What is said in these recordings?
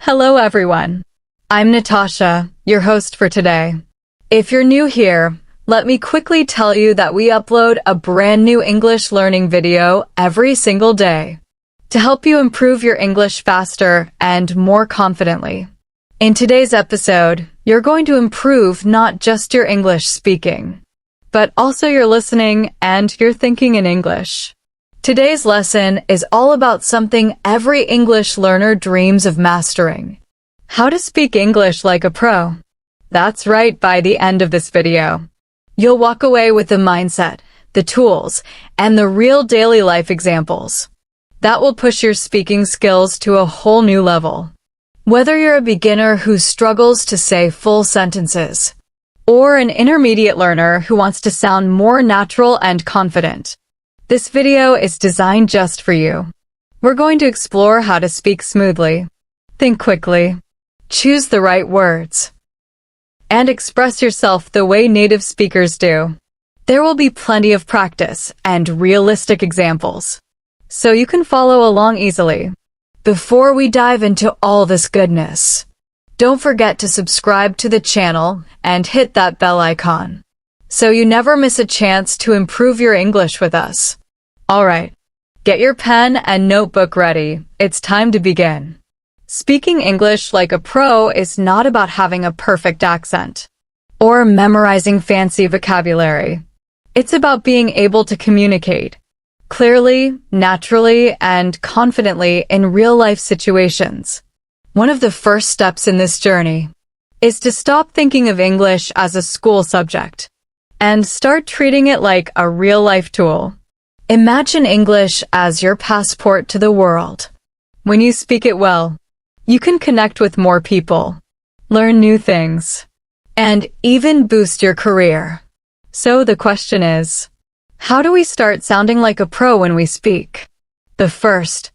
Hello everyone. I'm Natasha, your host for today. If you're new here, let me quickly tell you that we upload a brand new English learning video every single day to help you improve your English faster and more confidently. In today's episode, you're going to improve not just your English speaking, but also your listening and your thinking in English. Today's lesson is all about something every English learner dreams of mastering: how to speak English like a pro. That's right, by the end of this video, you'll walk away with the mindset, the tools, and the real daily life examples that will push your speaking skills to a whole new level. Whether you're a beginner who struggles to say full sentences, or an intermediate learner who wants to sound more natural and confident, this video is designed just for you. We're going to explore how to speak smoothly, think quickly, choose the right words, and express yourself the way native speakers do. There will be plenty of practice and realistic examples, so you can follow along easily. Before we dive into all this goodness, don't forget to subscribe to the channel and hit that bell icon, so you never miss a chance to improve your English with us. Alright, get your pen and notebook ready. It's time to begin. Speaking English like a pro is not about having a perfect accent or memorizing fancy vocabulary. It's about being able to communicate clearly, naturally, and confidently in real-life situations. One of the first steps in this journey is to stop thinking of English as a school subject and start treating it like a real-life tool. Imagine English as your passport to the world. When you speak it well, you can connect with more people, learn new things, and even boost your career. So the question is, how do we start sounding like a pro when we speak? The first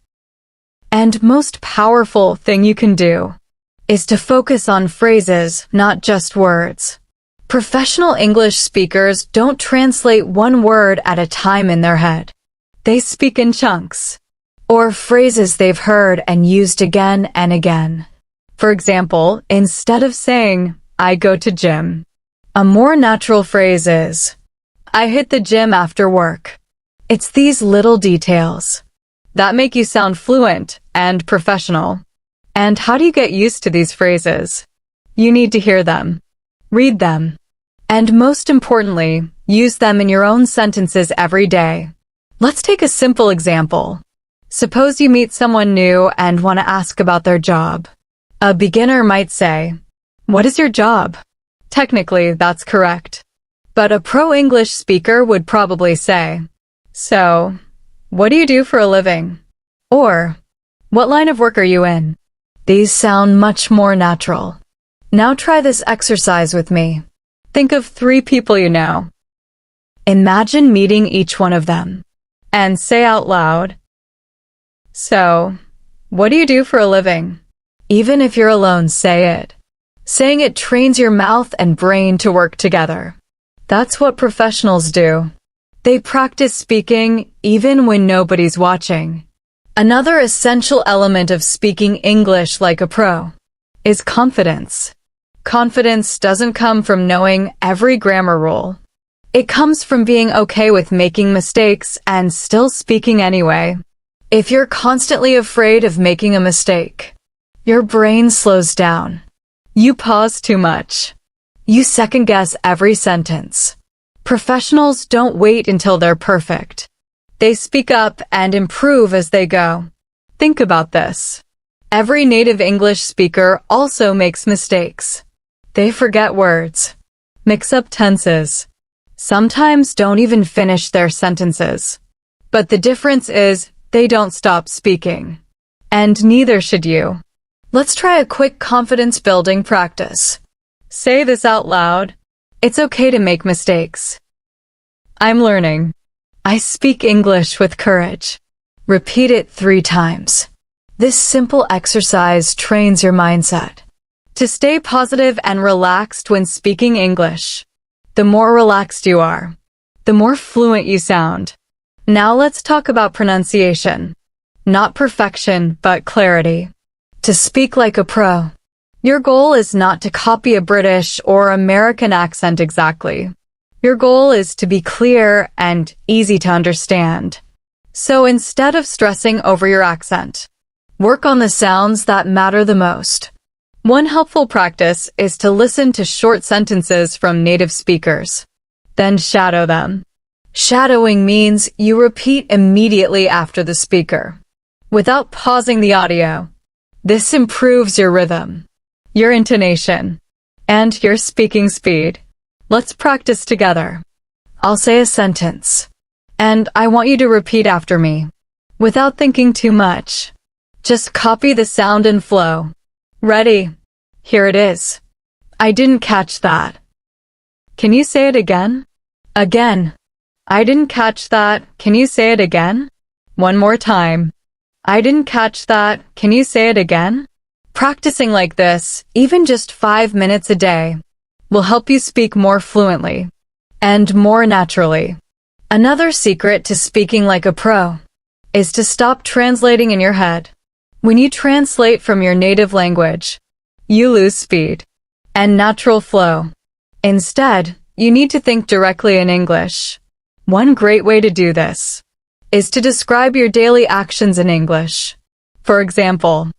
and most powerful thing you can do is to focus on phrases, not just words. Professional English speakers don't translate one word at a time in their head. They speak in chunks, or phrases they've heard and used again and again. For example, instead of saying, "I go to gym," a more natural phrase is, "I hit the gym after work." It's these little details that make you sound fluent and professional. And how do you get used to these phrases? You need to hear them, read them, and most importantly, use them in your own sentences every day. Let's take a simple example. Suppose you meet someone new and want to ask about their job. A beginner might say, "What is your job?" Technically, that's correct. But a pro English speaker would probably say, "So, what do you do for a living?" Or, "What line of work are you in?" These sound much more natural. Now try this exercise with me. Think of 3 people you know. Imagine meeting each one of them, and say out loud, "So, what do you do for a living?" Even if you're alone, say it. Saying it trains your mouth and brain to work together. That's what professionals do. They practice speaking even when nobody's watching. Another essential element of speaking English like a pro is confidence. Confidence doesn't come from knowing every grammar rule. It comes from being okay with making mistakes and still speaking anyway. If you're constantly afraid of making a mistake, your brain slows down. You pause too much. You second-guess every sentence. Professionals don't wait until they're perfect. They speak up and improve as they go. Think about this. Every native English speaker also makes mistakes. They forget words, mix up tenses, sometimes don't even finish their sentences. But the difference is they don't stop speaking. And neither should you. Let's try a quick confidence-building practice. Say this out loud. It's okay to make mistakes. I'm learning. I speak English with courage. Repeat it 3 times. This simple exercise trains your mindset to stay positive and relaxed when speaking English. The more relaxed you are, the more fluent you sound. Now let's talk about pronunciation. Not perfection, but clarity. To speak like a pro. Your goal is not to copy a British or American accent exactly. Your goal is to be clear and easy to understand. So instead of stressing over your accent, work on the sounds that matter the most. One helpful practice is to listen to short sentences from native speakers. Then shadow them. Shadowing means you repeat immediately after the speaker, without pausing the audio. This improves your rhythm, your intonation, and your speaking speed. Let's practice together. I'll say a sentence, and I want you to repeat after me, without thinking too much. Just copy the sound and flow. Ready? Here it is. I didn't catch that. Can you say it again? Again. I didn't catch that. Can you say it again? One more time. I didn't catch that. Can you say it again? Practicing like this, even just 5 minutes a day, will help you speak more fluently and more naturally. Another secret to speaking like a pro is to stop translating in your head. When you translate from your native language, you lose speed and natural flow. Instead, you need to think directly in English. One great way to do this is to describe your daily actions in English. For example,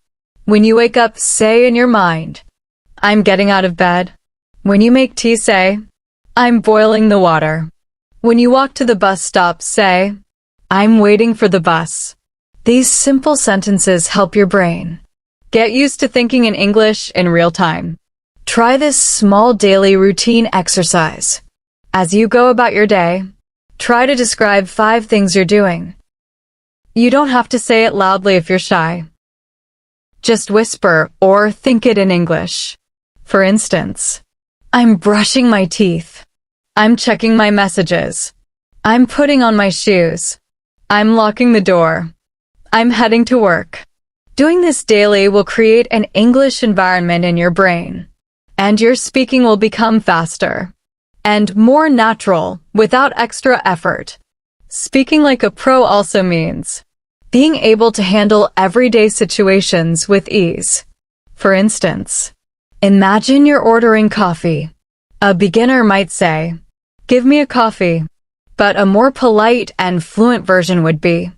when you wake up, say in your mind, I'm getting out of bed. When you make tea, say, I'm boiling the water. When you walk to the bus stop, say, I'm waiting for the bus. These simple sentences help your brain get used to thinking in English in real time. Try this small daily routine exercise. As you go about your day, try to describe 5 things you're doing. You don't have to say it loudly if you're shy. Just whisper or think it in English. For instance, I'm brushing my teeth. I'm checking my messages. I'm putting on my shoes. I'm locking the door. I'm heading to work. Doing this daily will create an English environment in your brain, and your speaking will become faster and more natural without extra effort. Speaking like a pro also means being able to handle everyday situations with ease. For instance, imagine you're ordering coffee. A beginner might say, give me a coffee. But a more polite and fluent version would be,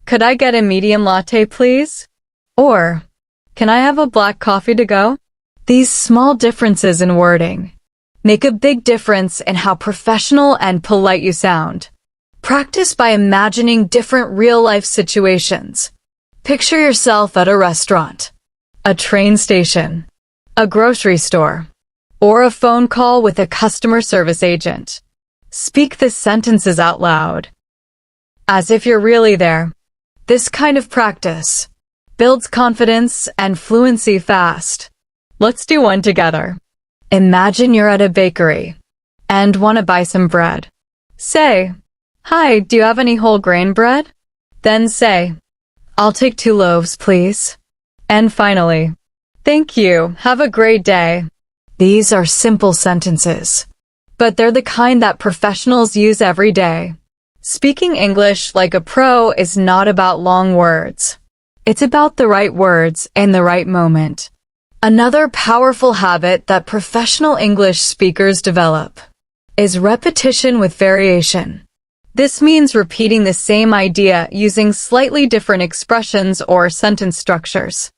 could I get a medium latte, please? Or, can I have a black coffee to go? These small differences in wording make a big difference in how professional and polite you sound. Practice by imagining different real-life situations. Picture yourself at a restaurant, a train station, a grocery store, or a phone call with a customer service agent. Speak the sentences out loud, as if you're really there. This kind of practice builds confidence and fluency fast. Let's do one together. Imagine you're at a bakery and want to buy some bread. Say, hi, do you have any whole grain bread? Then say, I'll take 2 loaves, please. And finally, thank you, have a great day. These are simple sentences, but they're the kind that professionals use every day. Speaking English like a pro is not about long words. It's about the right words in the right moment. Another powerful habit that professional English speakers develop is repetition with variation. This means repeating the same idea using slightly different expressions or sentence structures.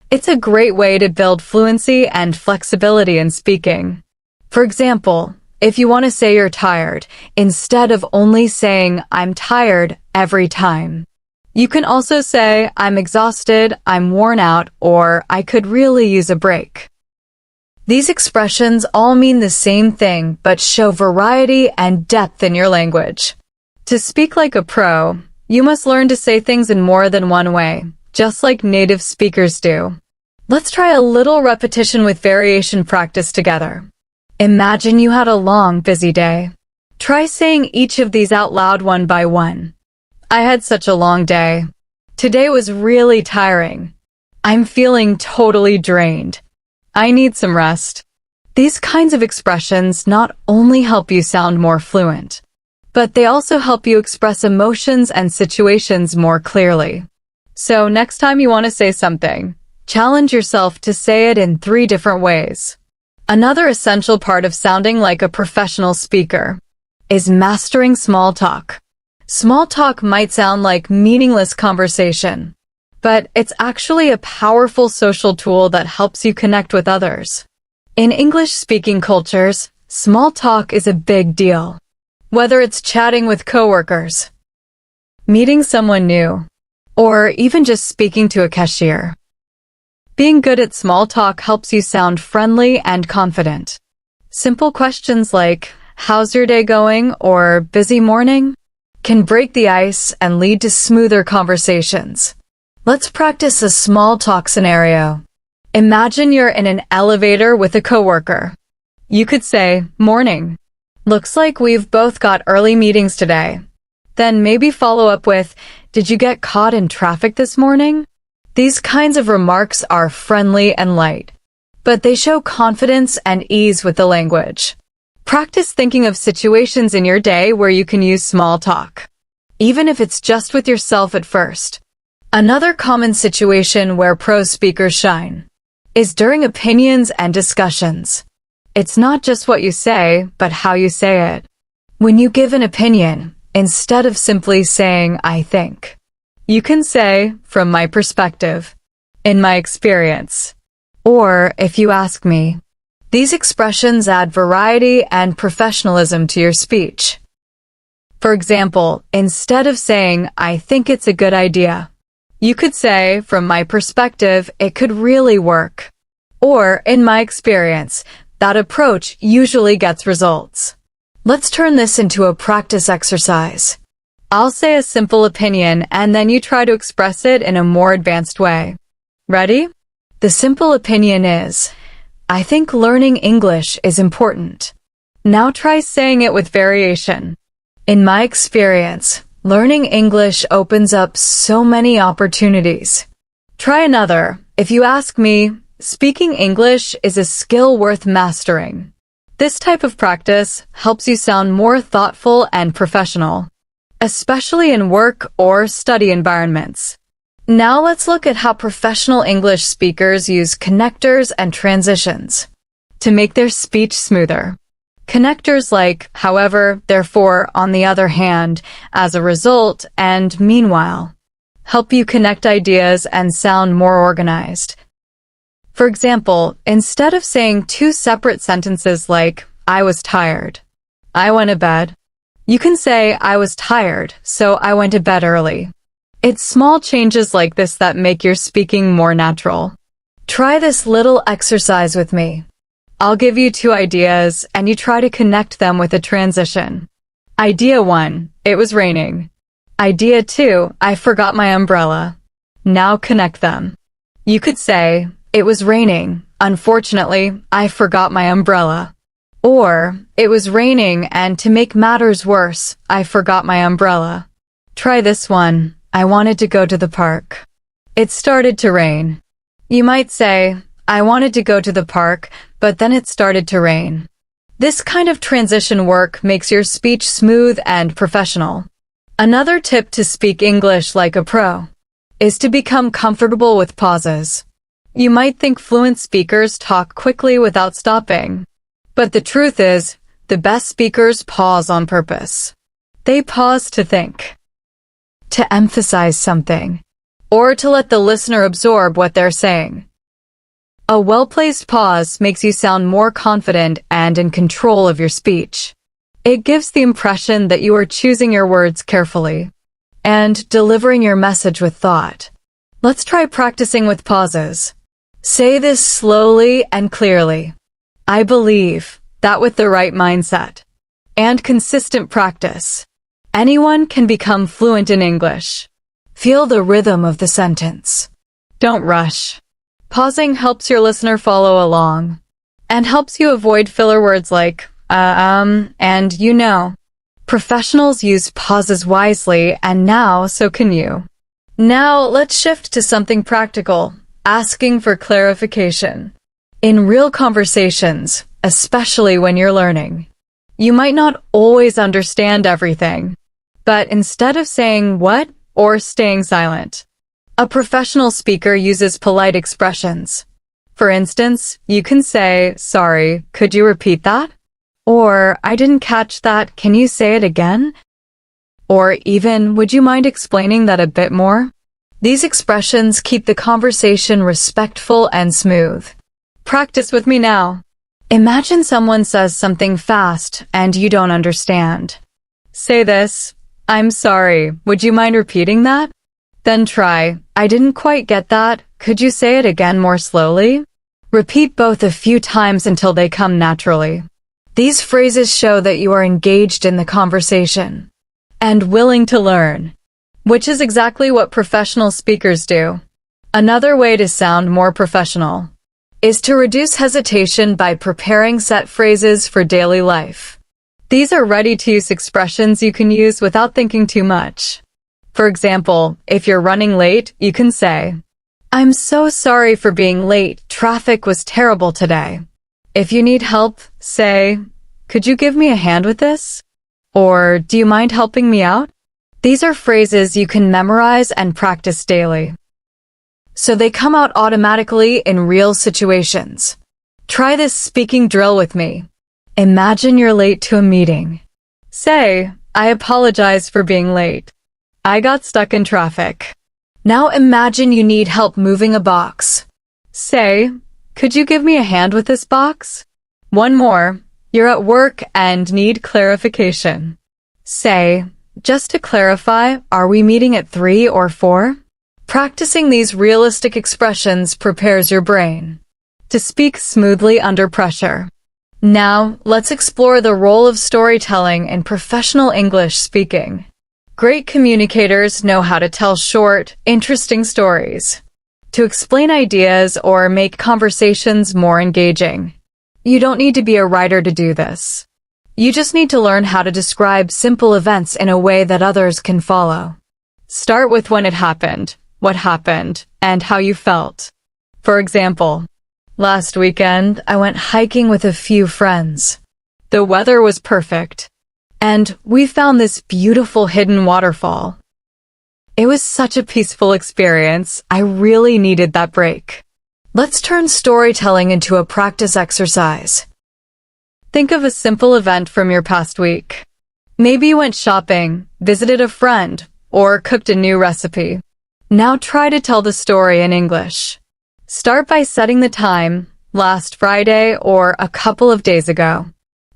It's a great way to build fluency and flexibility in speaking. For example, if you want to say you're tired, instead of only saying I'm tired every time, you can also say I'm exhausted, I'm worn out, or I could really use a break. These expressions all mean the same thing but show variety and depth in your language. To speak like a pro, you must learn to say things in more than one way, just like native speakers do. Let's try a little repetition with variation practice together. Imagine you had a long, busy day. Try saying each of these out loud one by one. I had such a long day. Today was really tiring. I'm feeling totally drained. I need some rest. These kinds of expressions not only help you sound more fluent, but they also help you express emotions and situations more clearly. So next time you want to say something, Challenge yourself to say it in 3 different ways. Another essential part of sounding like a professional speaker is mastering small talk. Small talk might sound like meaningless conversation, but it's actually a powerful social tool that helps you connect with others. In English-speaking cultures, small talk is a big deal. Whether it's chatting with coworkers, meeting someone new, or even just speaking to a cashier. Being good at small talk helps you sound friendly and confident. Simple questions like, "How's your day going?" or "Busy morning?" can break the ice and lead to smoother conversations. Let's practice a small talk scenario. Imagine you're in an elevator with a coworker. You could say, "Morning. Looks like we've both got early meetings today." Then maybe follow up with, "Did you get caught in traffic this morning?" These kinds of remarks are friendly and light, but they show confidence and ease with the language. Practice thinking of situations in your day where you can use small talk, even if it's just with yourself at first. Another common situation where prose speakers shine is during opinions and discussions. It's not just what you say, but how you say it. When you give an opinion, instead of simply saying, "I think," you can say, "From my perspective," "In my experience," or "If you ask me." These expressions add variety and professionalism to your speech. For example, instead of saying, "I think it's a good idea," you could say, "From my perspective, it could really work," or "In my experience." That approach usually gets results. Let's turn this into a practice exercise. I'll say a simple opinion and then you try to express it in a more advanced way. Ready? The simple opinion is, "I think learning English is important." Now try saying it with variation. "In my experience, learning English opens up so many opportunities." Try another. "If you ask me, speaking English is a skill worth mastering." This type of practice helps you sound more thoughtful and professional, especially in work or study environments. Now let's look at how professional English speakers use connectors and transitions to make their speech smoother. Connectors like "however," "therefore," "on the other hand," "as a result," and "meanwhile" help you connect ideas and sound more organized. For example, instead of saying 2 separate sentences like, "I was tired," "I went to bed," you can say, "I was tired, so I went to bed early." It's small changes like this that make your speaking more natural. Try this little exercise with me. I'll give you 2 ideas, and you try to connect them with a transition. Idea 1, "It was raining." Idea 2, "I forgot my umbrella." Now connect them. You could say, "It was raining. Unfortunately, I forgot my umbrella." Or, "It was raining and to make matters worse, I forgot my umbrella." Try this one. "I wanted to go to the park. It started to rain." You might say, "I wanted to go to the park, but then it started to rain." This kind of transition work makes your speech smooth and professional. Another tip to speak English like a pro is to become comfortable with pauses. You might think fluent speakers talk quickly without stopping, but the truth is, the best speakers pause on purpose. They pause to think, to emphasize something, or to let the listener absorb what they're saying. A well-placed pause makes you sound more confident and in control of your speech. It gives the impression that you are choosing your words carefully and delivering your message with thought. Let's try practicing with pauses. Say this slowly and clearly. "I believe that with the right mindset and consistent practice, anyone can become fluent in English." Feel the rhythm of the sentence. Don't rush. Pausing helps your listener follow along and helps you avoid filler words like, and you know. Professionals use pauses wisely, and now so can you. Now let's shift to something practical. Asking for clarification. In real conversations, especially when you're learning, you might not always understand everything. But instead of saying "what?" or staying silent, A professional speaker uses polite expressions. For instance, you can say, "Sorry, could you repeat that?" Or, "I didn't catch that, can you say it again?" Or even, "Would you mind explaining that a bit more?" These expressions keep the conversation respectful and smooth. Practice with me now. Imagine someone says something fast and you don't understand. Say this, "I'm sorry, would you mind repeating that?" Then try, "I didn't quite get that, could you say it again more slowly?" Repeat both a few times until they come naturally. These phrases show that you are engaged in the conversation and willing to learn, which is exactly what professional speakers do. Another way to sound more professional is to reduce hesitation by preparing set phrases for daily life. These are ready-to-use expressions you can use without thinking too much. For example, if you're running late, you can say, "I'm so sorry for being late, traffic was terrible today." If you need help, say, "Could you give me a hand with this?" Or, "Do you mind helping me out?" These are phrases you can memorize and practice daily, so they come out automatically in real situations. Try this speaking drill with me. Imagine you're late to a meeting. Say, "I apologize for being late. I got stuck in traffic." Now imagine you need help moving a box. Say, "Could you give me a hand with this box?" One more. You're at work and need clarification. Say, "Just to clarify, are we meeting at 3 or 4? Practicing these realistic expressions prepares your brain to speak smoothly under pressure. Now, let's explore the role of storytelling in professional English speaking. Great communicators know how to tell short, interesting stories to explain ideas or make conversations more engaging. You don't need to be a writer to do this. You just need to learn how to describe simple events in a way that others can follow. Start with when it happened, what happened, and how you felt. For example, last weekend, I went hiking with a few friends. The weather was perfect, and we found this beautiful hidden waterfall. It was such a peaceful experience. I really needed that break. Let's turn storytelling into a practice exercise. Think of a simple event from your past week. Maybe you went shopping, visited a friend, or cooked a new recipe. Now try to tell the story in English. Start by setting the time, last Friday or a couple of days ago.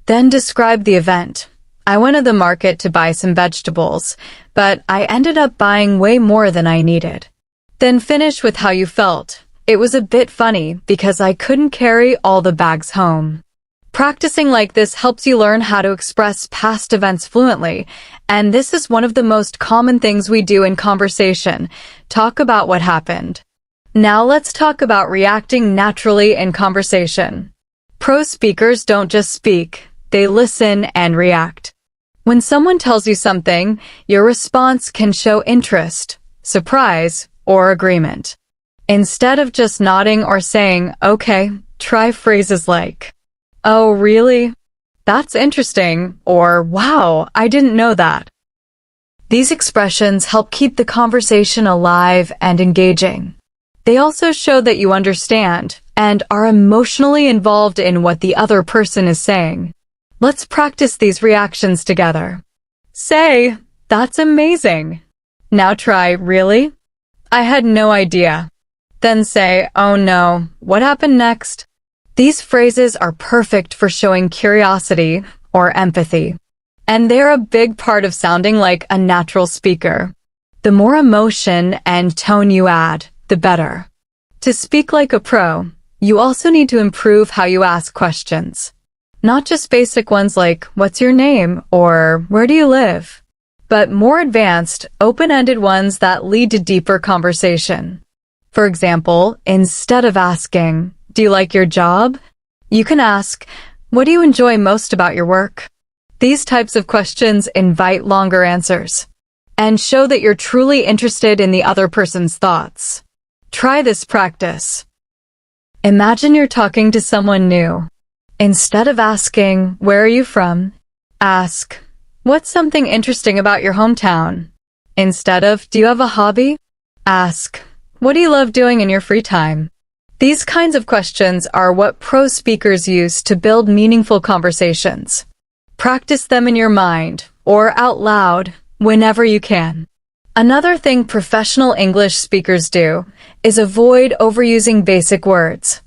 Then describe the event. "I went to the market to buy some vegetables, but I ended up buying way more than I needed." Then finish with how you felt. "It was a bit funny because I couldn't carry all the bags home." Practicing like this helps you learn how to express past events fluently, and this is one of the most common things we do in conversation. Talk about what happened. Now let's talk about reacting naturally in conversation. Pro speakers don't just speak, they listen and react. When someone tells you something, your response can show interest, surprise, or agreement. Instead of just nodding or saying, "Okay," try phrases like, "Oh, really? That's interesting," or "Wow, I didn't know that." These expressions help keep the conversation alive and engaging. They also show that you understand and are emotionally involved in what the other person is saying. Let's practice these reactions together. Say, "That's amazing." Now try, "Really? I had no idea." Then say, "Oh no, what happened next?" These phrases are perfect for showing curiosity or empathy, and they're a big part of sounding like a natural speaker. The more emotion and tone you add, the better. To speak like a pro, you also need to improve how you ask questions. Not just basic ones like, "What's your name?" or "Where do you live?" but more advanced, open-ended ones that lead to deeper conversation. For example, instead of asking, "Do you like your job?" you can ask, "What do you enjoy most about your work?" These types of questions invite longer answers and show that you're truly interested in the other person's thoughts. Try this practice. Imagine you're talking to someone new. Instead of asking, "Where are you from?" ask, "What's something interesting about your hometown?" Instead of, "Do you have a hobby?" ask, What do you love doing in your free time? These kinds of questions are what pro speakers use to build meaningful conversations. Practice them in your mind or out loud whenever you can. Another thing professional English speakers do is avoid overusing basic words.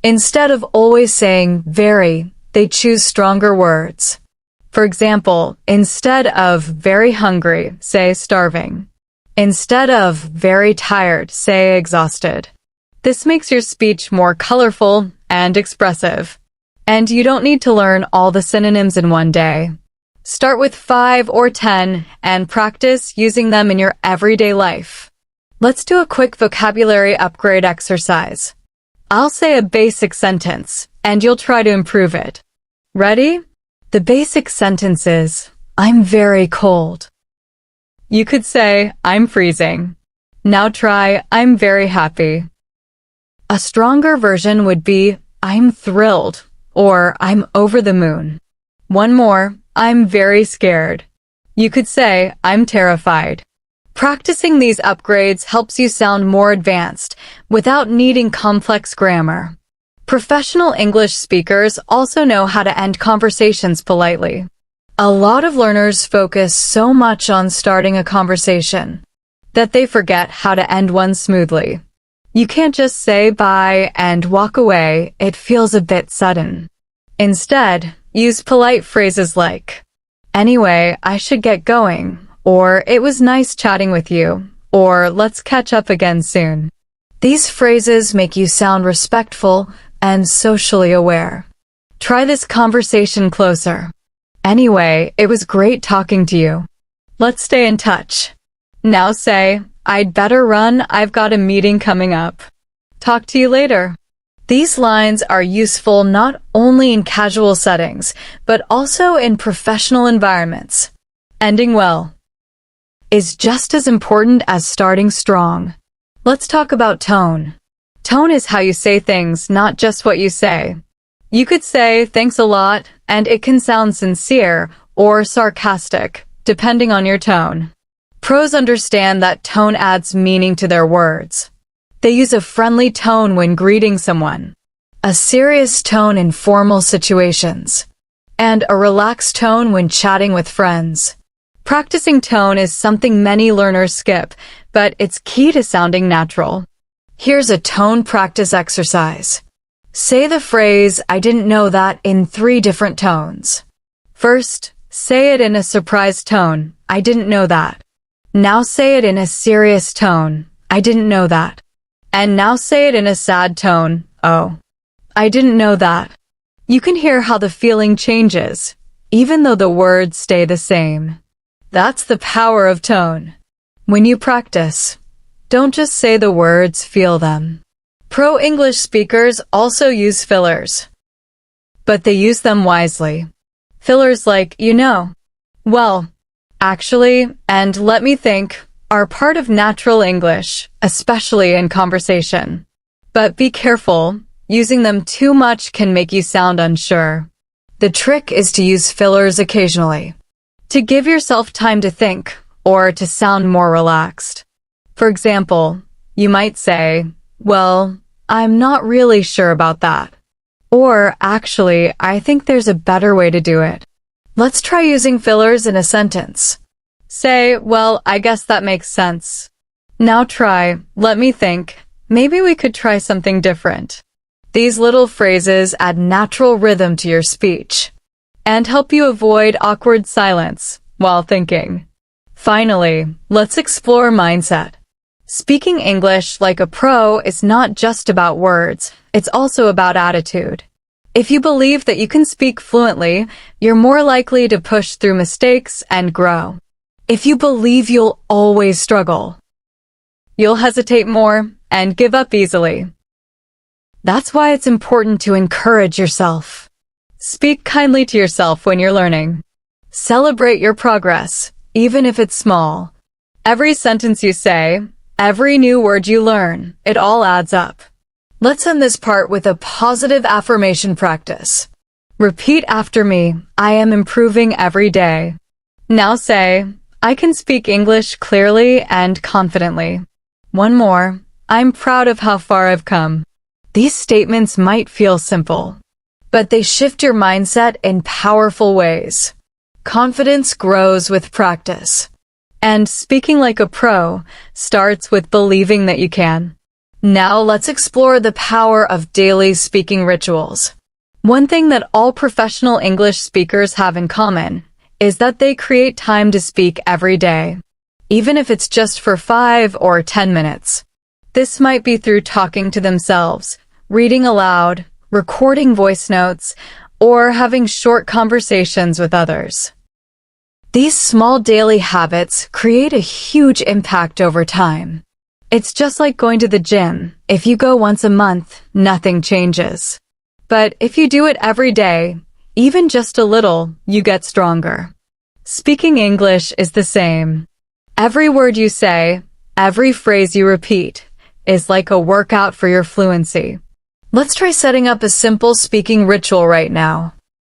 Instead of always saying very, they choose stronger words. For example, instead of very hungry, say starving. Instead of very tired, say exhausted. This makes your speech more colorful and expressive. And you don't need to learn all the synonyms in one day. Start with 5 or 10 and practice using them in your everyday life. Let's do a quick vocabulary upgrade exercise. I'll say a basic sentence, and you'll try to improve it. Ready? The basic sentence is, I'm very cold. You could say, I'm freezing. Now try, I'm very happy. A stronger version would be, I'm thrilled, or I'm over the moon. One more, I'm very scared. You could say, I'm terrified. Practicing these upgrades helps you sound more advanced without needing complex grammar. Professional English speakers also know how to end conversations politely. A lot of learners focus so much on starting a conversation that they forget how to end one smoothly. You can't just say bye and walk away, it feels a bit sudden. Instead, use polite phrases like, anyway, I should get going, or it was nice chatting with you, or let's catch up again soon. These phrases make you sound respectful and socially aware. Try this conversation closer. Anyway, it was great talking to you. Let's stay in touch. Now say, I'd better run, I've got a meeting coming up. Talk to you later. These lines are useful not only in casual settings, but also in professional environments. Ending well is just as important as starting strong. Let's talk about tone. Tone is how you say things, not just what you say. You could say, thanks a lot, and it can sound sincere or sarcastic, depending on your tone. Pros understand that tone adds meaning to their words. They use a friendly tone when greeting someone, a serious tone in formal situations, and a relaxed tone when chatting with friends. Practicing tone is something many learners skip, but it's key to sounding natural. Here's a tone practice exercise. Say the phrase, I didn't know that, in 3 different tones. First, say it in a surprised tone, I didn't know that. Now say it in a serious tone, I didn't know that. And now say it in a sad tone, oh, I didn't know that. You can hear how the feeling changes, even though the words stay the same. That's the power of tone. When you practice, don't just say the words, feel them. Pro English speakers also use fillers, but they use them wisely. Fillers like, you know, well, actually, and let me think, are part of natural English, especially in conversation. But be careful, using them too much can make you sound unsure. The trick is to use fillers occasionally, to give yourself time to think, or to sound more relaxed. For example, you might say, well, I'm not really sure about that. Or, actually, I think there's a better way to do it. Let's try using fillers in a sentence. Say, well, I guess that makes sense. Now try, let me think, maybe we could try something different. These little phrases add natural rhythm to your speech and help you avoid awkward silence while thinking. Finally, let's explore mindset. Speaking English like a pro is not just about words, it's also about attitude. If you believe that you can speak fluently, you're more likely to push through mistakes and grow. If you believe you'll always struggle, you'll hesitate more and give up easily. That's why it's important to encourage yourself. Speak kindly to yourself when you're learning. Celebrate your progress, even if it's small. Every sentence you say, every new word you learn, it all adds up. Let's end this part with a positive affirmation practice. Repeat after me, I am improving every day. Now say, I can speak English clearly and confidently. One more, I'm proud of how far I've come. These statements might feel simple, but they shift your mindset in powerful ways. Confidence grows with practice. And speaking like a pro starts with believing that you can. Now let's explore the power of daily speaking rituals. One thing that all professional English speakers have in common is that they create time to speak every day, even if it's just for 5 or 10 minutes. This might be through talking to themselves, reading aloud, recording voice notes, or having short conversations with others. These small daily habits create a huge impact over time. It's just like going to the gym. If you go once a month, nothing changes. But if you do it every day, even just a little, you get stronger. Speaking English is the same. Every word you say, every phrase you repeat, is like a workout for your fluency. Let's try setting up a simple speaking ritual right now.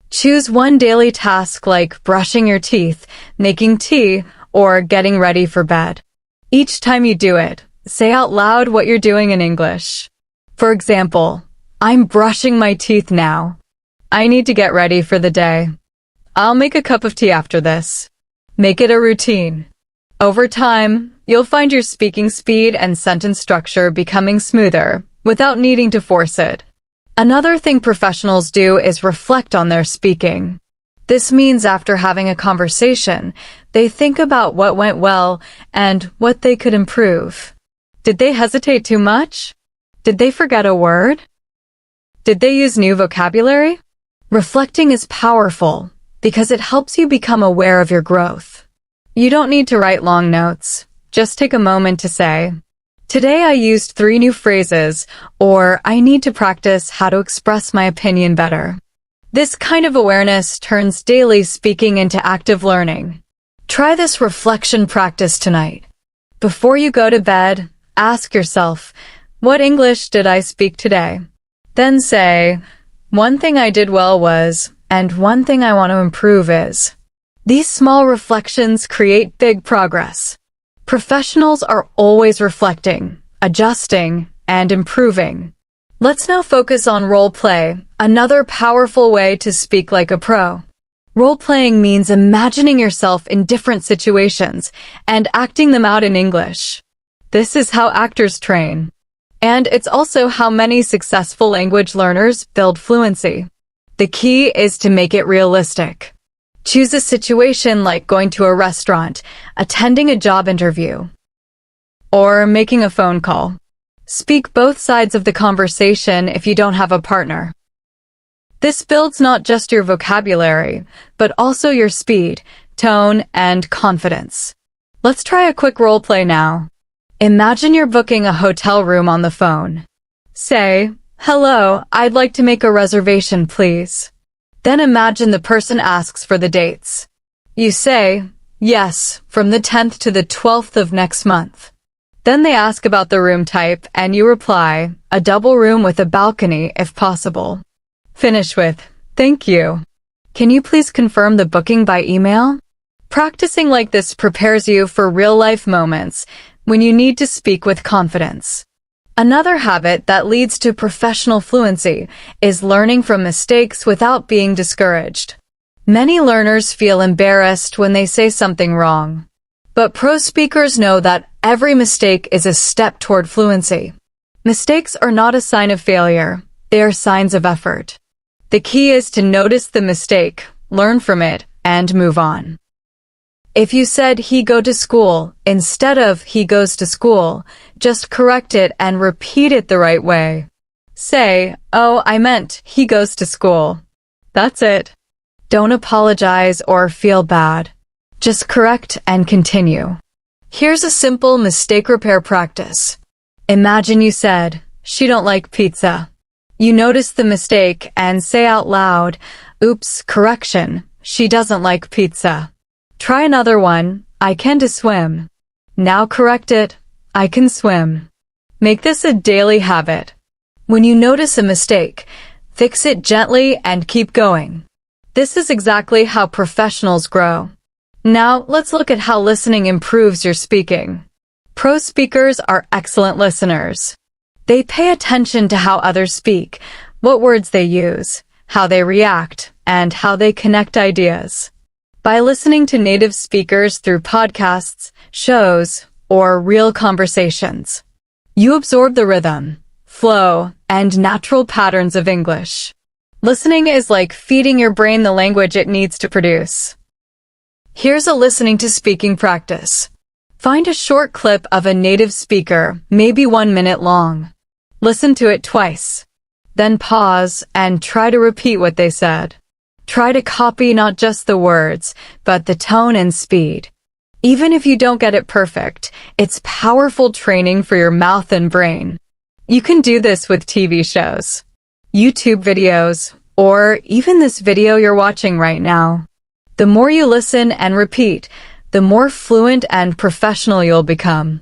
Choose one daily task like brushing your teeth, making tea, or getting ready for bed. Each time you do it, say out loud what you're doing in English. For example, I'm brushing my teeth now. I need to get ready for the day. I'll make a cup of tea after this. Make it a routine. Over time, you'll find your speaking speed and sentence structure becoming smoother without needing to force it. Another thing professionals do is reflect on their speaking. This means after having a conversation, they think about what went well and what they could improve. Did they hesitate too much? Did they forget a word? Did they use new vocabulary? Reflecting is powerful because it helps you become aware of your growth. You don't need to write long notes. Just take a moment to say, "Today I used 3 new phrases," or "I need to practice how to express my opinion better." This kind of awareness turns daily speaking into active learning. Try this reflection practice tonight. Before you go to bed, ask yourself, what English did I speak today? Then say, one thing I did well was, and one thing I want to improve is. These small reflections create big progress. Professionals are always reflecting, adjusting, and improving. Let's now focus on role play, another powerful way to speak like a pro. Role-playing means imagining yourself in different situations and acting them out in English. This is how actors train. And it's also how many successful language learners build fluency. The key is to make it realistic. Choose a situation like going to a restaurant, attending a job interview, or making a phone call. Speak both sides of the conversation if you don't have a partner. This builds not just your vocabulary, but also your speed, tone, and confidence. Let's try a quick role play now. Imagine you're booking a hotel room on the phone. Say, "Hello, I'd like to make a reservation, please." Then imagine the person asks for the dates. You say, "Yes, from the 10th to the 12th of next month." Then they ask about the room type, and you reply, "A double room with a balcony, if possible." Finish with, "Thank you. Can you please confirm the booking by email?" Practicing like this prepares you for real-life moments when you need to speak with confidence. Another habit that leads to professional fluency is learning from mistakes without being discouraged. Many learners feel embarrassed when they say something wrong. But pro speakers know that every mistake is a step toward fluency. Mistakes are not a sign of failure. They are signs of effort. The key is to notice the mistake, learn from it, and move on. If you said "he go to school" instead of "he goes to school," just correct it and repeat it the right way. Say, "Oh, I meant he goes to school." That's it. Don't apologize or feel bad. Just correct and continue. Here's a simple mistake repair practice. Imagine you said, "She don't like pizza." You notice the mistake and say out loud, "Oops, correction, she doesn't like pizza." Try another one, "I can to swim." Now correct it, "I can swim." Make this a daily habit. When you notice a mistake, fix it gently and keep going. This is exactly how professionals grow. Now, let's look at how listening improves your speaking. Pro speakers are excellent listeners. They pay attention to how others speak, what words they use, how they react, and how they connect ideas. By listening to native speakers through podcasts, shows, or real conversations, you absorb the rhythm, flow, and natural patterns of English. Listening is like feeding your brain the language it needs to produce. Here's a listening to speaking practice. Find a short clip of a native speaker, maybe 1 minute long. Listen to it twice. Then pause and try to repeat what they said. Try to copy not just the words, but the tone and speed. Even if you don't get it perfect, it's powerful training for your mouth and brain. You can do this with TV shows, YouTube videos, or even this video you're watching right now. The more you listen and repeat, the more fluent and professional you'll become.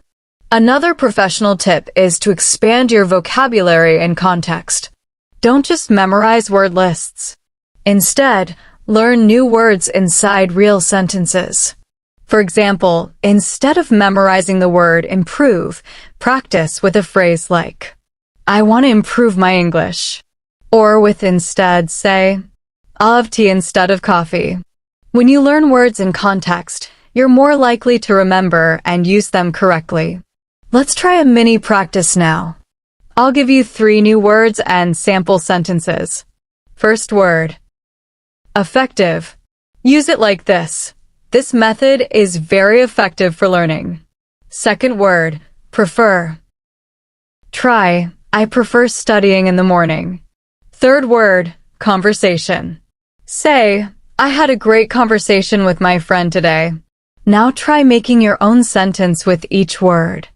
Another professional tip is to expand your vocabulary and context. Don't just memorize word lists. Instead, learn new words inside real sentences. For example, instead of memorizing the word improve, practice with a phrase like, I want to improve my English. Or with instead, say, I'll have tea instead of coffee. When you learn words in context, you're more likely to remember and use them correctly. Let's try a mini practice now. I'll give you 3 new words and sample sentences. First word. Effective. Use it like this. This method is very effective for learning. Second word. Prefer. Try. I prefer studying in the morning. Third word. Conversation. Say, I had a great conversation with my friend today. Now try making your own sentence with each word.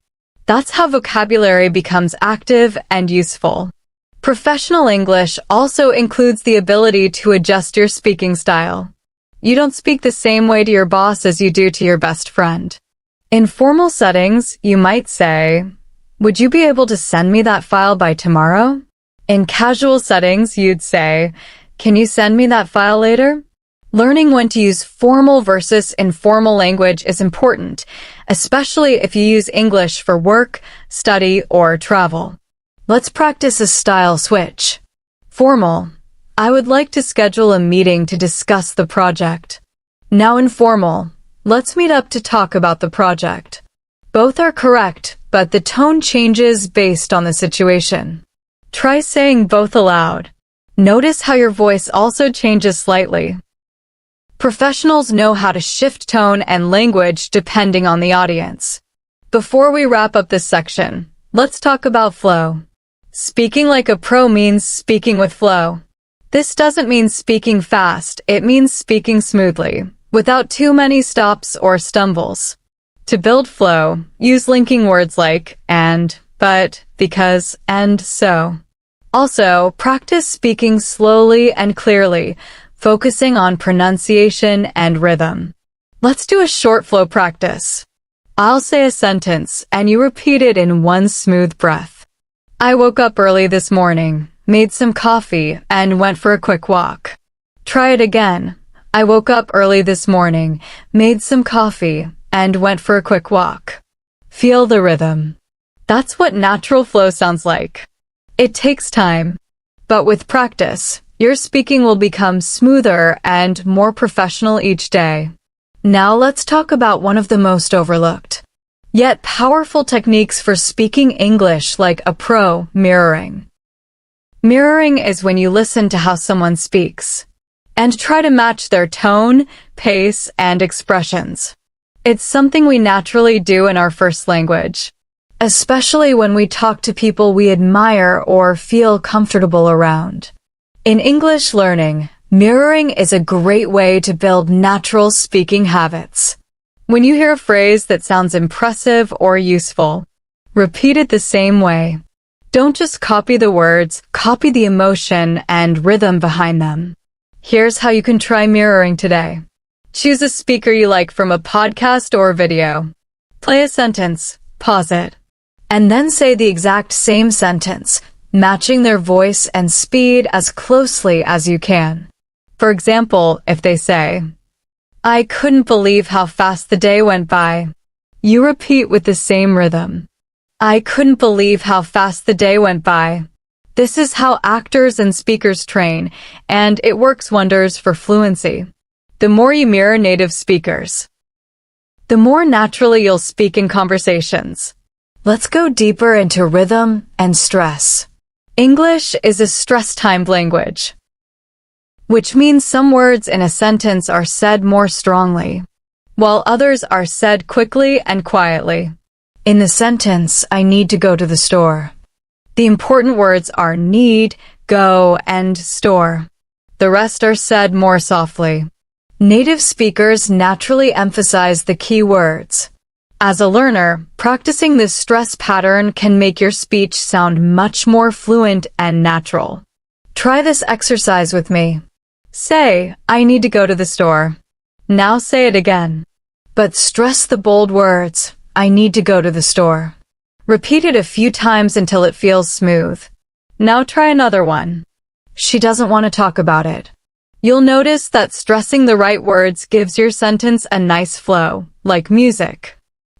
That's how vocabulary becomes active and useful. Professional English also includes the ability to adjust your speaking style. You don't speak the same way to your boss as you do to your best friend. In formal settings, you might say, would you be able to send me that file by tomorrow? In casual settings, you'd say, can you send me that file later? Learning when to use formal versus informal language is important, especially if you use English for work, study, or travel. Let's practice a style switch. Formal. I would like to schedule a meeting to discuss the project. Now informal. Let's meet up to talk about the project. Both are correct, but the tone changes based on the situation. Try saying both aloud. Notice how your voice also changes slightly. Professionals know how to shift tone and language depending on the audience. Before we wrap up this section, let's talk about flow. Speaking like a pro means speaking with flow. This doesn't mean speaking fast, it means speaking smoothly, without too many stops or stumbles. To build flow, use linking words like and, but, because, and so. Also, practice speaking slowly and clearly, focusing on pronunciation and rhythm. Let's do a short flow practice. I'll say a sentence, and you repeat it in one smooth breath. I woke up early this morning, made some coffee, and went for a quick walk. Try it again. I woke up early this morning, made some coffee, and went for a quick walk. Feel the rhythm. That's what natural flow sounds like. It takes time, but with practice, your speaking will become smoother and more professional each day. Now let's talk about one of the most overlooked, yet powerful techniques for speaking English like a pro, mirroring. Mirroring is when you listen to how someone speaks and try to match their tone, pace, and expressions. It's something we naturally do in our first language, especially when we talk to people we admire or feel comfortable around. In English learning, mirroring is a great way to build natural speaking habits. When you hear a phrase that sounds impressive or useful, repeat it the same way. Don't just copy the words, copy the emotion and rhythm behind them. Here's how you can try mirroring today. Choose a speaker you like from a podcast or video. Play a sentence, pause it, and then say the exact same sentence, matching their voice and speed as closely as you can. For example, if they say, I couldn't believe how fast the day went by. You repeat with the same rhythm. I couldn't believe how fast the day went by. This is how actors and speakers train, and it works wonders for fluency. The more you mirror native speakers, the more naturally you'll speak in conversations. Let's go deeper into rhythm and stress. English is a stress-timed language, which means some words in a sentence are said more strongly, while others are said quickly and quietly. In the sentence, I need to go to the store, the important words are need, go, and store. The rest are said more softly. Native speakers naturally emphasize the key words. As a learner, practicing this stress pattern can make your speech sound much more fluent and natural. Try this exercise with me. Say, I need to go to the store. Now say it again. But stress the bold words, I need to go to the store. Repeat it a few times until it feels smooth. Now try another one. She doesn't want to talk about it. You'll notice that stressing the right words gives your sentence a nice flow, like music.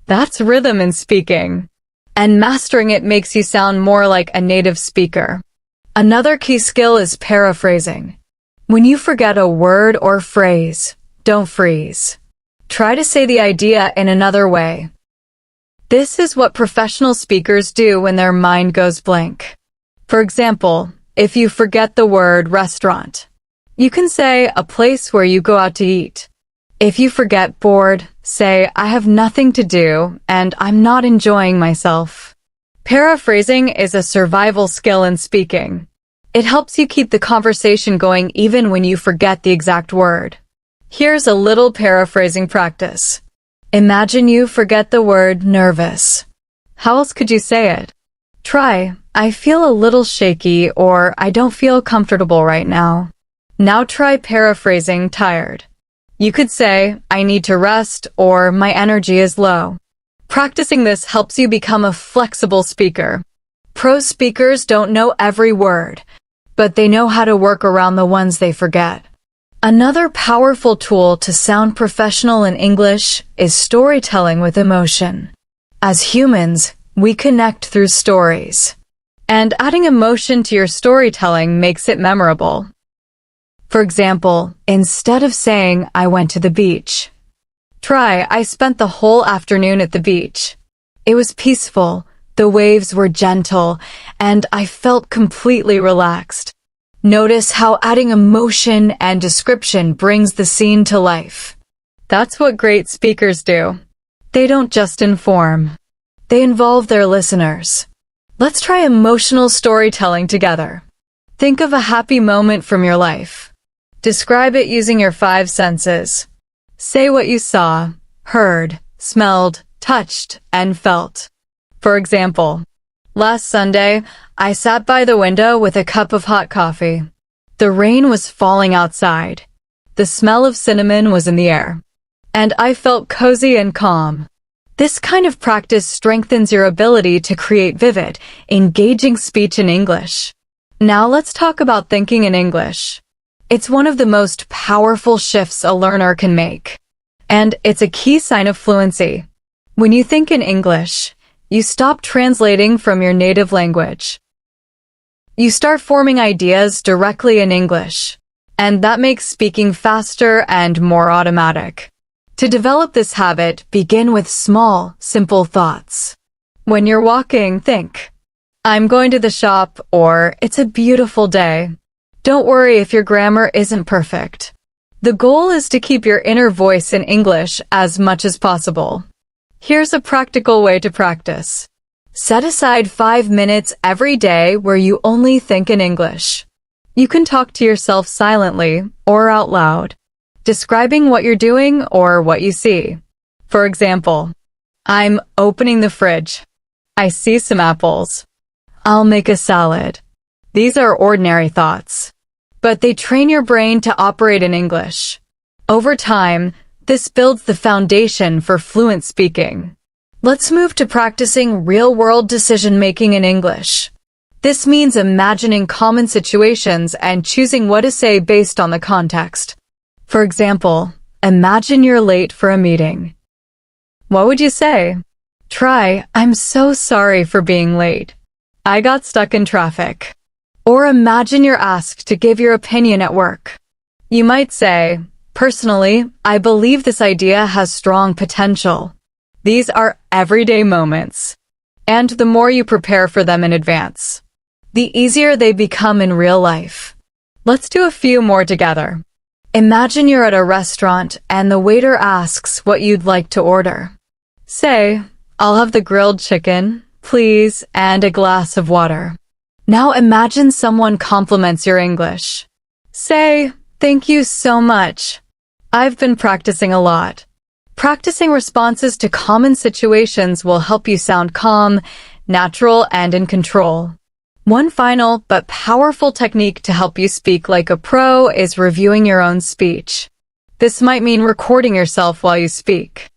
That's rhythm in speaking. And mastering it makes you sound more like a native speaker. Another key skill is paraphrasing. When you forget a word or phrase, don't freeze. Try to say the idea in another way. This is what professional speakers do when their mind goes blank. For example, if you forget the word restaurant, you can say a place where you go out to eat. If you forget bored, say I have nothing to do and I'm not enjoying myself. Paraphrasing is a survival skill in speaking. It helps you keep the conversation going even when you forget the exact word. Here's a little paraphrasing practice. Imagine you forget the word nervous. How else could you say it? Try, I feel a little shaky or I don't feel comfortable right now. Now try paraphrasing tired. You could say, I need to rest or my energy is low. Practicing this helps you become a flexible speaker. Pro speakers don't know every word, but they know how to work around the ones they forget. Another powerful tool to sound professional in English is storytelling with emotion. As humans, we connect through stories, and adding emotion to your storytelling makes it memorable. For example, instead of saying, I went to the beach, try, I spent the whole afternoon at the beach. It was peaceful, the waves were gentle, and I felt completely relaxed. Notice how adding emotion and description brings the scene to life. That's what great speakers do. They don't just inform. They involve their listeners. Let's try emotional storytelling together. Think of a happy moment from your life. Describe it using your 5 senses. Say what you saw, heard, smelled, touched, and felt. For example, last Sunday, I sat by the window with a cup of hot coffee. The rain was falling outside. The smell of cinnamon was in the air. And I felt cozy and calm. This kind of practice strengthens your ability to create vivid, engaging speech in English. Now let's talk about thinking in English. It's one of the most powerful shifts a learner can make. And it's a key sign of fluency. When you think in English, you stop translating from your native language. You start forming ideas directly in English. And that makes speaking faster and more automatic. To develop this habit, begin with small, simple thoughts. When you're walking, think, I'm going to the shop, or it's a beautiful day. Don't worry if your grammar isn't perfect. The goal is to keep your inner voice in English as much as possible. Here's a practical way to practice. Set aside 5 minutes every day where you only think in English. You can talk to yourself silently or out loud, describing what you're doing or what you see. For example, I'm opening the fridge. I see some apples. I'll make a salad. These are ordinary thoughts, but they train your brain to operate in English. Over time, this builds the foundation for fluent speaking. Let's move to practicing real-world decision-making in English. This means imagining common situations and choosing what to say based on the context. For example, imagine you're late for a meeting. What would you say? Try, I'm so sorry for being late. I got stuck in traffic. Or imagine you're asked to give your opinion at work. You might say, personally, I believe this idea has strong potential. These are everyday moments. And the more you prepare for them in advance, the easier they become in real life. Let's do a few more together. Imagine you're at a restaurant and the waiter asks what you'd like to order. Say, I'll have the grilled chicken, please, and a glass of water. Now imagine someone compliments your English. Say, thank you so much. I've been practicing a lot. Practicing responses to common situations will help you sound calm, natural, and in control. One final but powerful technique to help you speak like a pro is reviewing your own speech. This might mean recording yourself while you speak,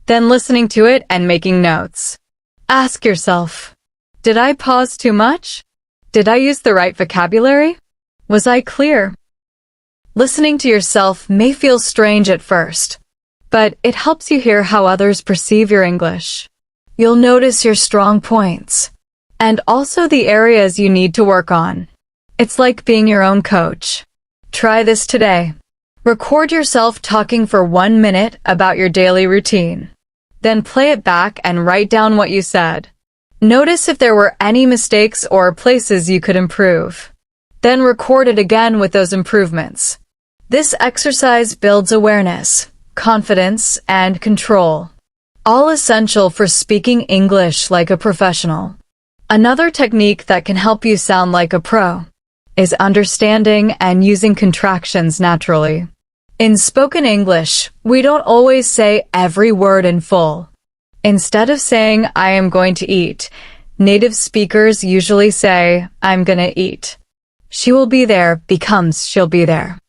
then listening to it and making notes. Ask yourself, did I pause too much? Did I use the right vocabulary? Was I clear? Listening to yourself may feel strange at first, but it helps you hear how others perceive your English. You'll notice your strong points, and also the areas you need to work on. It's like being your own coach. Try this today. Record yourself talking for 1 minute about your daily routine. Then play it back and write down what you said. Notice if there were any mistakes or places you could improve. Then record it again with those improvements. This exercise builds awareness, confidence, and control, all essential for speaking English like a professional. Another technique that can help you sound like a pro is understanding and using contractions naturally. In spoken English, we don't always say every word in full. Instead of saying, I am going to eat, native speakers usually say, I'm gonna eat. She will be there becomes she'll be there.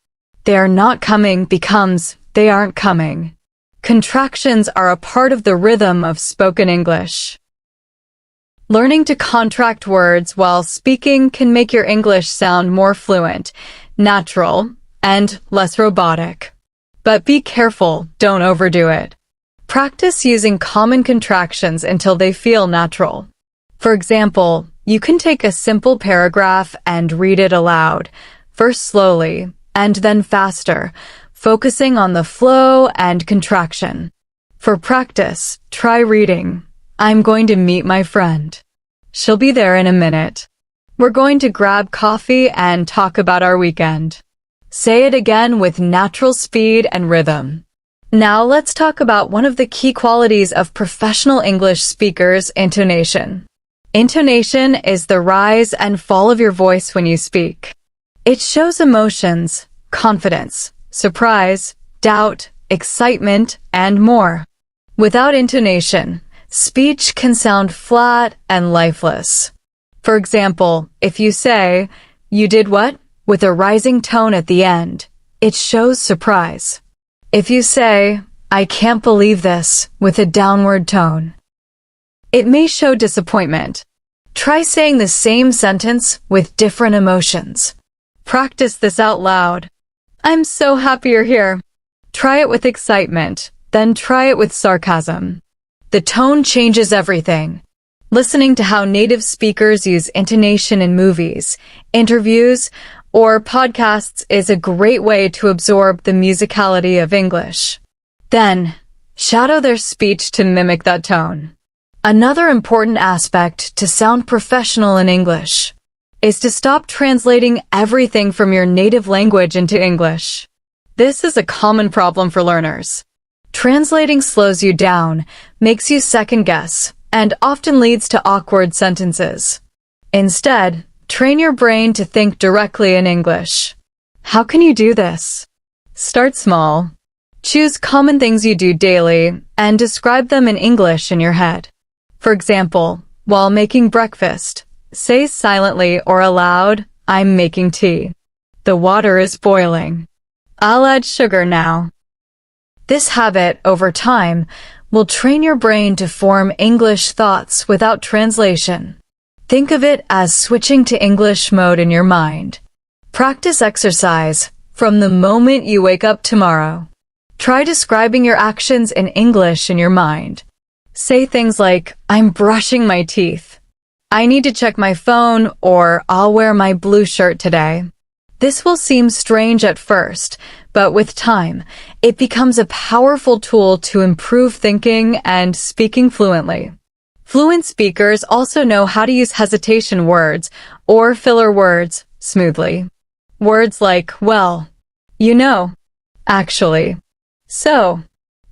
They are not coming becomes they aren't coming. Contractions are a part of the rhythm of spoken English. Learning to contract words while speaking can make your English sound more fluent, natural, and less robotic. But be careful, don't overdo it. Practice using common contractions until they feel natural. For example, you can take a simple paragraph and read it aloud, first slowly, and then faster, focusing on the flow and contraction. For practice, try reading, I'm going to meet my friend. She'll be there in a minute. We're going to grab coffee and talk about our weekend. Say it again with natural speed and rhythm. Now let's talk about one of the key qualities of professional English speakers, intonation. Intonation is the rise and fall of your voice when you speak. It shows emotions, confidence, surprise, doubt, excitement, and more. Without intonation, speech can sound flat and lifeless. For example, if you say, you did what? With a rising tone at the end, it shows surprise. If you say, I can't believe this, with a downward tone, it may show disappointment. Try saying the same sentence with different emotions. Practice this out loud. I'm so happy you're here. Try it with excitement, then try it with sarcasm. The tone changes everything. Listening to how native speakers use intonation in movies, interviews, or podcasts is a great way to absorb the musicality of English. Then, shadow their speech to mimic that tone. Another important aspect to sound professional in English is to stop translating everything from your native language into English. This is a common problem for learners. Translating slows you down, makes you second guess, and often leads to awkward sentences. Instead, train your brain to think directly in English. How can you do this? Start small. Choose common things you do daily and describe them in English in your head. For example, while making breakfast, say silently or aloud, I'm making tea. The water is boiling. I'll add sugar now. This habit, over time, will train your brain to form English thoughts without translation. Think of it as switching to English mode in your mind. Practice exercise from the moment you wake up tomorrow. Try describing your actions in English in your mind. Say things like, I'm brushing my teeth. I need to check my phone, or I'll wear my blue shirt today. This will seem strange at first, but with time, it becomes a powerful tool to improve thinking and speaking fluently. Fluent speakers also know how to use hesitation words or filler words smoothly. Words like, well, you know, actually, so,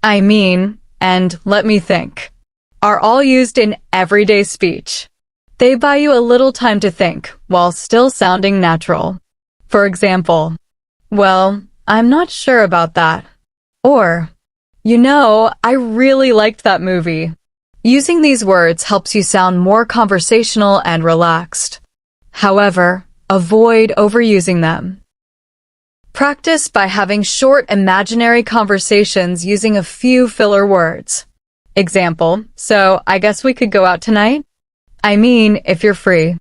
I mean, and let me think, are all used in everyday speech. They buy you a little time to think while still sounding natural. For example, well, I'm not sure about that. Or, you know, I really liked that movie. Using these words helps you sound more conversational and relaxed. However, avoid overusing them. Practice by having short imaginary conversations using a few filler words. Example, so I guess we could go out tonight? I mean, if you're free.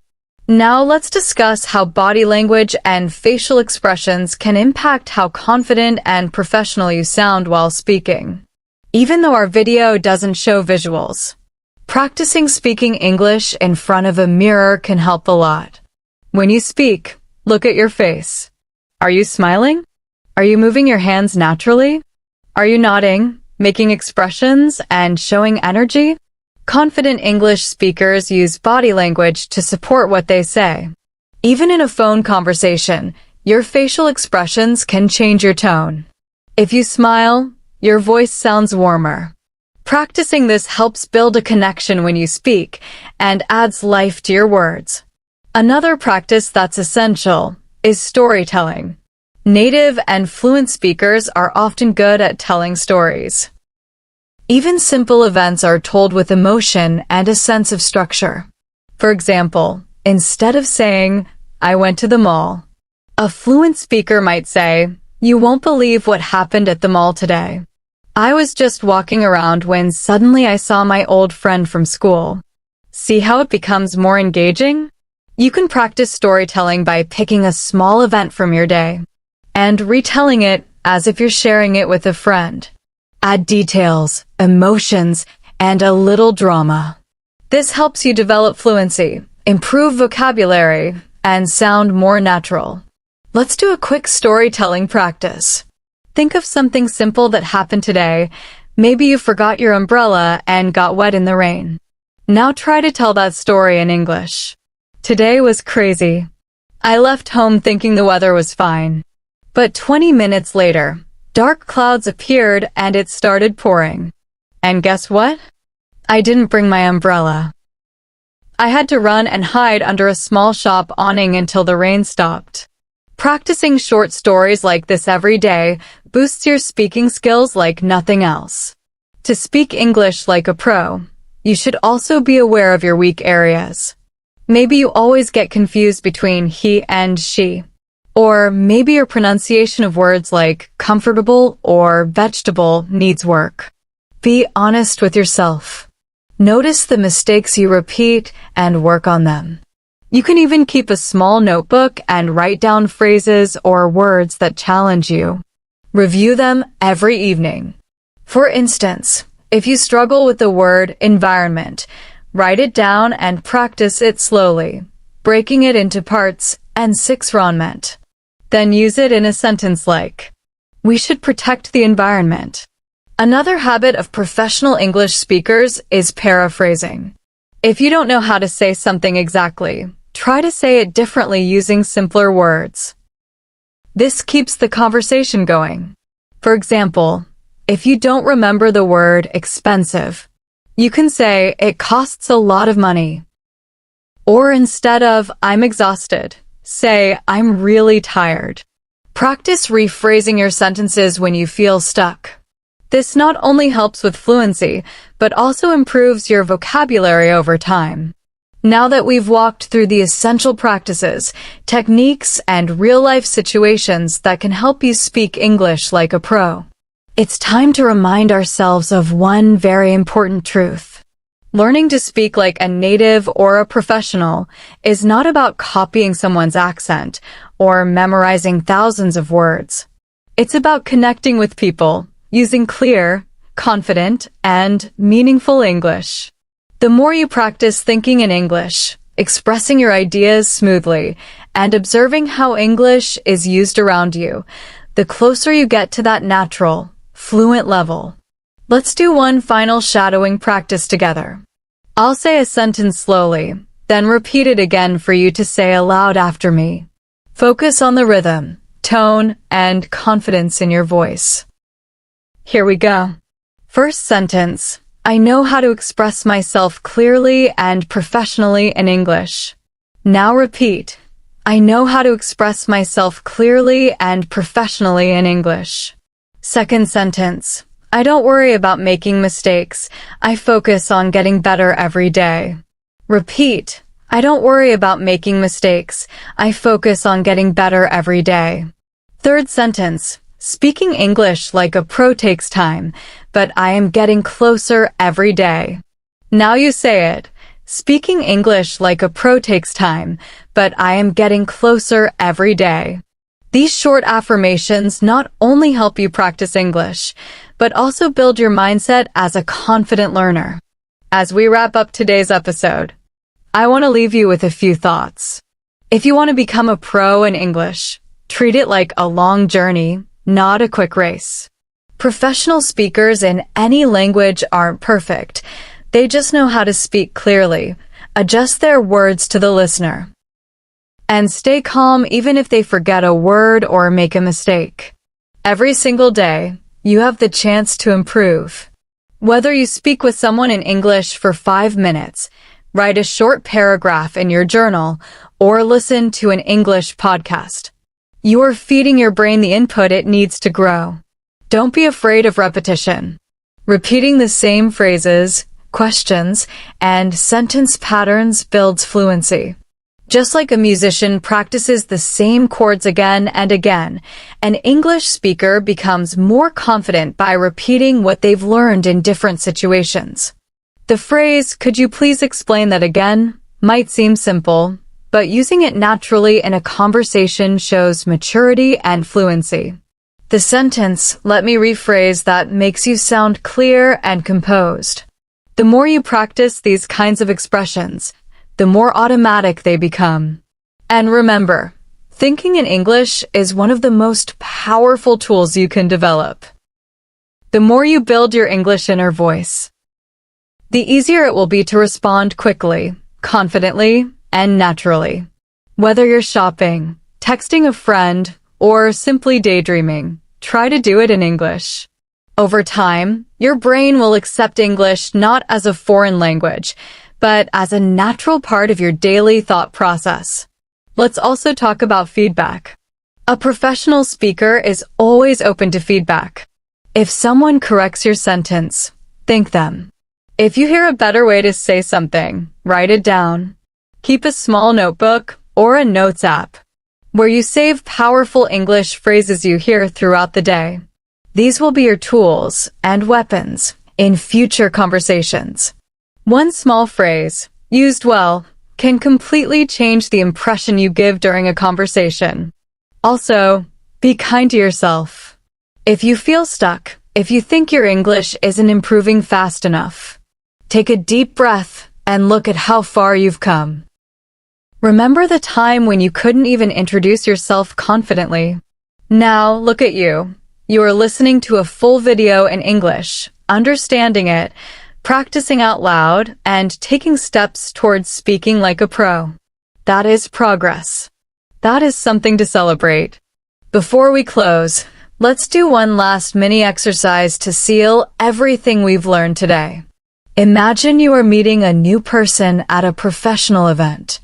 Now let's discuss how body language and facial expressions can impact how confident and professional you sound while speaking. Even though our video doesn't show visuals, practicing speaking English in front of a mirror can help a lot. When you speak, look at your face. Are you smiling? Are you moving your hands naturally? Are you nodding, making expressions, and showing energy? Confident English speakers use body language to support what they say. Even in a phone conversation, your facial expressions can change your tone. If you smile, your voice sounds warmer. Practicing this helps build a connection when you speak and adds life to your words. Another practice that's essential is storytelling. Native and fluent speakers are often good at telling stories. Even simple events are told with emotion and a sense of structure. For example, instead of saying, I went to the mall, a fluent speaker might say, you won't believe what happened at the mall today. I was just walking around when suddenly I saw my old friend from school. See how it becomes more engaging? You can practice storytelling by picking a small event from your day and retelling it as if you're sharing it with a friend. Add details, emotions, and a little drama. This helps you develop fluency, improve vocabulary, and sound more natural. Let's do a quick storytelling practice. Think of something simple that happened today. Maybe you forgot your umbrella and got wet in the rain. Now try to tell that story in English. Today was crazy. I left home thinking the weather was fine. But 20 minutes later, dark clouds appeared and it started pouring. And guess what? I didn't bring my umbrella. I had to run and hide under a small shop awning until the rain stopped. Practicing short stories like this every day boosts your speaking skills like nothing else. To speak English like a pro, you should also be aware of your weak areas. Maybe you always get confused between he and she. Or maybe your pronunciation of words like comfortable or vegetable needs work. Be honest with yourself. Notice the mistakes you repeat and work on them. You can even keep a small notebook and write down phrases or words that challenge you. Review them every evening. For instance, if you struggle with the word environment, write it down and practice it slowly, breaking it into parts and 6 meant. Then use it in a sentence like, we should protect the environment. Another habit of professional English speakers is paraphrasing. If you don't know how to say something exactly, try to say it differently using simpler words. This keeps the conversation going. For example, if you don't remember the word expensive, you can say it costs a lot of money. Or instead of I'm exhausted, say I'm really tired. Practice rephrasing your sentences when you feel stuck. This not only helps with fluency, but also improves your vocabulary over time. Now that we've walked through the essential practices, techniques, and real-life situations that can help you speak English like a pro, it's time to remind ourselves of one very important truth. Learning to speak like a native or a professional is not about copying someone's accent or memorizing thousands of words. It's about connecting with people, using clear, confident, and meaningful English. The more you practice thinking in English, expressing your ideas smoothly, and observing how English is used around you, the closer you get to that natural, fluent level. Let's do one final shadowing practice together. I'll say a sentence slowly, then repeat it again for you to say aloud after me. Focus on the rhythm, tone, and confidence in your voice. Here we go. First sentence. I know how to express myself clearly and professionally in English. Now repeat. I know how to express myself clearly and professionally in English. Second sentence. I don't worry about making mistakes. I focus on getting better every day. Repeat. I don't worry about making mistakes. I focus on getting better every day. Third sentence. Speaking English like a pro takes time, but I am getting closer every day. Now you say it. Speaking English like a pro takes time, but I am getting closer every day. These short affirmations not only help you practice English, but also build your mindset as a confident learner. As we wrap up today's episode, I want to leave you with a few thoughts. If you want to become a pro in English, treat it like a long journey, not a quick race. Professional speakers in any language aren't perfect. They just know how to speak clearly, adjust their words to the listener, and stay calm even if they forget a word or make a mistake. Every single day, you have the chance to improve. Whether you speak with someone in English for 5 minutes, write a short paragraph in your journal, or listen to an English podcast, you are feeding your brain the input it needs to grow. Don't be afraid of repetition. Repeating the same phrases, questions, and sentence patterns builds fluency. Just like a musician practices the same chords again and again, an English speaker becomes more confident by repeating what they've learned in different situations. The phrase, "Could you please explain that again?" might seem simple, but using it naturally in a conversation shows maturity and fluency. The sentence, "Let me rephrase that," makes you sound clear and composed. The more you practice these kinds of expressions, the more automatic they become. And remember, thinking in English is one of the most powerful tools you can develop. The more you build your English inner voice, the easier it will be to respond quickly, confidently, and naturally. Whether you're shopping, texting a friend, or simply daydreaming, try to do it in English. Over time, your brain will accept English not as a foreign language, but as a natural part of your daily thought process. Let's also talk about feedback. A professional speaker is always open to feedback. If someone corrects your sentence, thank them. If you hear a better way to say something, write it down. Keep a small notebook or a notes app where you save powerful English phrases you hear throughout the day. These will be your tools and weapons in future conversations. One small phrase, used well, can completely change the impression you give during a conversation. Also, be kind to yourself. If you feel stuck, if you think your English isn't improving fast enough, take a deep breath and look at how far you've come. Remember the time when you couldn't even introduce yourself confidently. Now, look at you. You are listening to a full video in English, understanding it, practicing out loud, and taking steps towards speaking like a pro. That is progress. That is something to celebrate. Before we close, let's do one last mini exercise to seal everything we've learned today. Imagine you are meeting a new person at a professional event.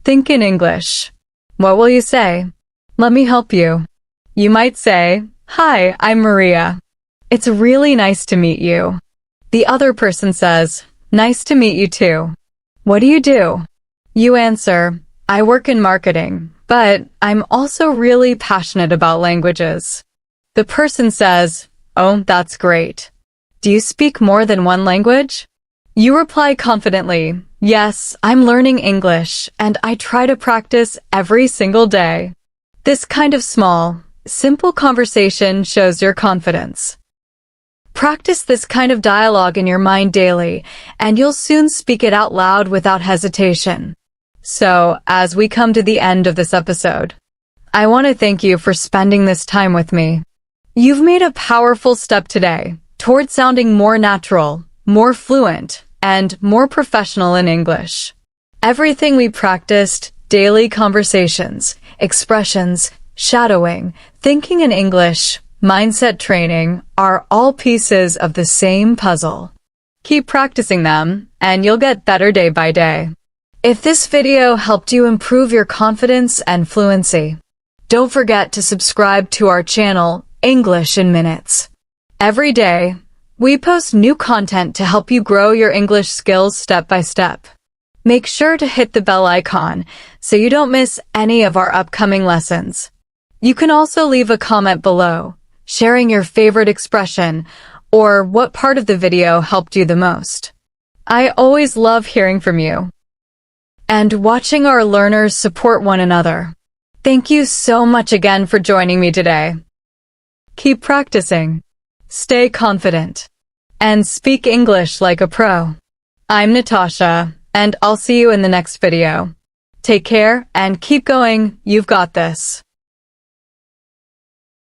Think in English. What will you say? Let me help you. You might say, "Hi, I'm Maria. It's really nice to meet you." The other person says, "Nice to meet you too. What do you do?" You answer, "I work in marketing, but I'm also really passionate about languages." The person says, "Oh, that's great. Do you speak more than one language?" You reply confidently, "Yes, I'm learning English, and I try to practice every single day." This kind of small, simple conversation shows your confidence. Practice this kind of dialogue in your mind daily, and you'll soon speak it out loud without hesitation. So, as we come to the end of this episode, I want to thank you for spending this time with me. You've made a powerful step today toward sounding more natural, more fluent, and more professional in English. Everything we practiced, daily conversations, expressions, shadowing, thinking in English, mindset training, are all pieces of the same puzzle. Keep practicing them, and you'll get better day by day. If this video helped you improve your confidence and fluency, don't forget to subscribe to our channel, English in Minutes. Every day, we post new content to help you grow your English skills step by step. Make sure to hit the bell icon so you don't miss any of our upcoming lessons. You can also leave a comment below, sharing your favorite expression or what part of the video helped you the most. I always love hearing from you and watching our learners support one another. Thank you so much again for joining me today. Keep practicing, stay confident, and speak English like a pro. I'm Natasha, and I'll see you in the next video. Take care and keep going. You've got this.